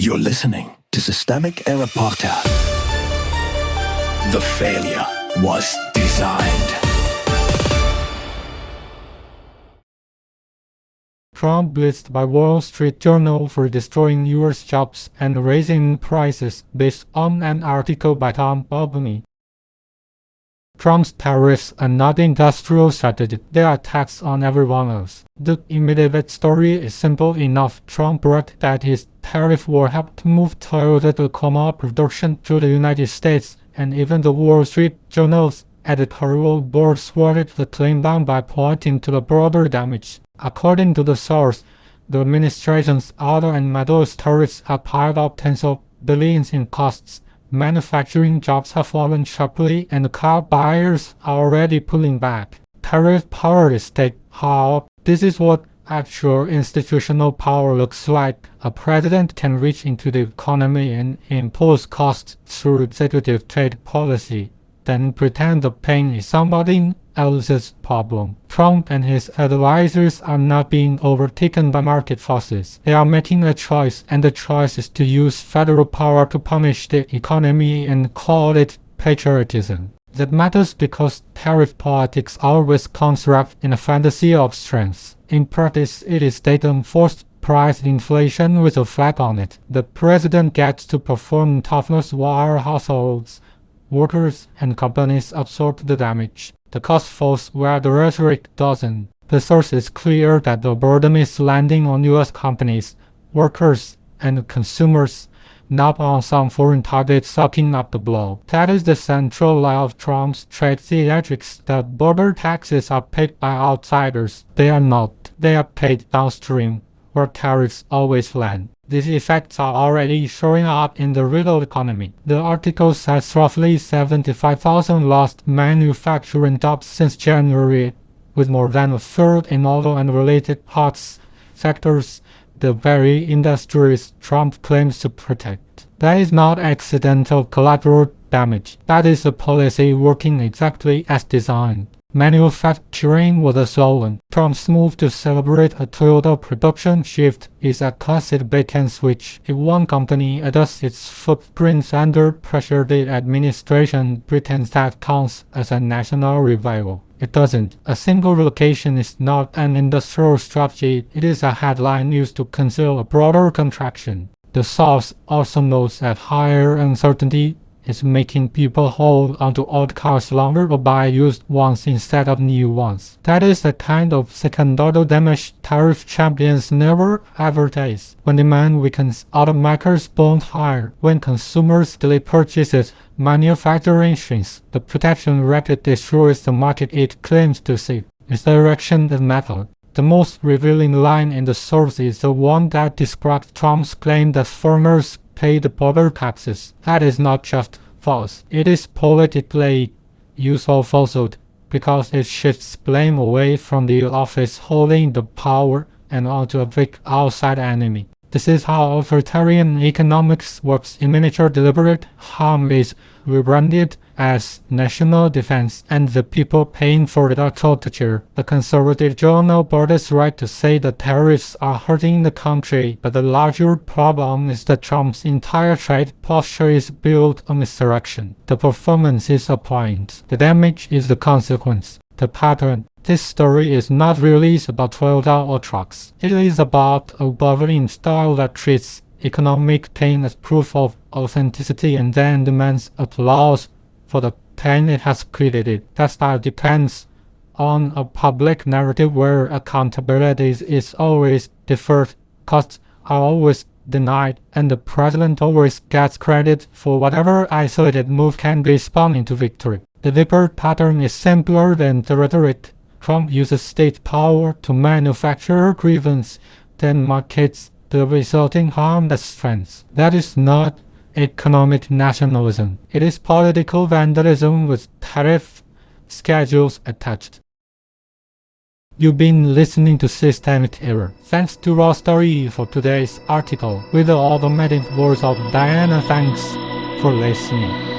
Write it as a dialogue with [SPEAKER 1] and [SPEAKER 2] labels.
[SPEAKER 1] You're listening to Systemic Era Podcast. The failure was designed.
[SPEAKER 2] Trump blitzed by Wall Street Journal for destroying U.S. jobs and raising prices based on an article by Tom Bobany. Trump's tariffs are not industrial strategy, they are tax on everyone else. The immediate story is simple enough. Trump wrote that his tariff war helped move Toyota Tacoma production to the United States, and even the Wall Street Journal's editorial board swatted the claim down by pointing to the broader damage. According to the source, the administration's auto and metals tariffs have piled up tens of billions in costs. Manufacturing jobs have fallen sharply and car buyers are already pulling back. Tariff power is state power. This is what actual institutional power looks like. A president can reach into the economy and impose costs through executive trade policy, then pretend the pain is somebody else's problem. Trump and his advisors are not being overtaken by market forces. They are making a choice, and the choice is to use federal power to punish the economy and call it patriotism. That matters because tariff politics always comes wrapped in a fantasy of strength. In practice, it is state-enforced price inflation with a flag on it. The president gets to perform toughness while households, workers, and companies absorb the damage. The cost falls where the rhetoric doesn't. The source is clear that the burden is landing on U.S. companies, workers, and consumers, not on some foreign target sucking up the blow. That is the central lie of Trump's trade theatrics, that border taxes are paid by outsiders. They are not. They are paid downstream, where tariffs always land. These effects are already showing up in the real economy. The article says roughly 75,000 lost manufacturing jobs since January, with more than a third in auto and related parts sectors, the very industries Trump claims to protect. That is not accidental collateral damage. That is a policy working exactly as designed. Manufacturing was a slow one. Trump's move to celebrate a Toyota production shift is a classic bait-and-switch. If one company adjusts its footprints under pressure, the administration pretends that counts as a national revival. It doesn't. A single relocation is not an industrial strategy. It is a headline used to conceal a broader contraction. The source also notes that higher uncertainty is making people hold onto old cars longer or buy used ones instead of new ones. That is the kind of second-order damage tariff champions never advertise. When demand weakens, automakers bond higher. When consumers delay purchases, manufacturing shrinks. The protection racket destroys the market it claims to save. It's the direction that matters. The most revealing line in the source is the one that describes Trump's claim that foreigners pay the border taxes. That is not just false. It is politically useful falsehood because it shifts blame away from the office holding the power and onto a big outside enemy. This is how authoritarian economics works in miniature. Deliberate harm is rebranded as national defense, and the people paying for it are torture. The conservative journal board is right to say the tariffs are hurting the country, but the larger problem is that Trump's entire trade posture is built on misdirection. The performance is a point. The damage is the consequence. The pattern. This story is not really about Toyota or trucks. It is about a governing style that treats economic pain as proof of authenticity and then demands applause for the pain it has created. That style depends on a public narrative where accountability is always deferred, costs are always denied, and the president always gets credit for whatever isolated move can respond into victory. The deeper pattern is simpler than the rhetoric. Trump uses state power to manufacture grievance, then markets the resulting harm as strength. That is not economic nationalism. It is political vandalism with tariff schedules attached. You've been listening to Systemic Error. Thanks to Raw Story for today's article. With the automatic words of Diana, thanks for listening.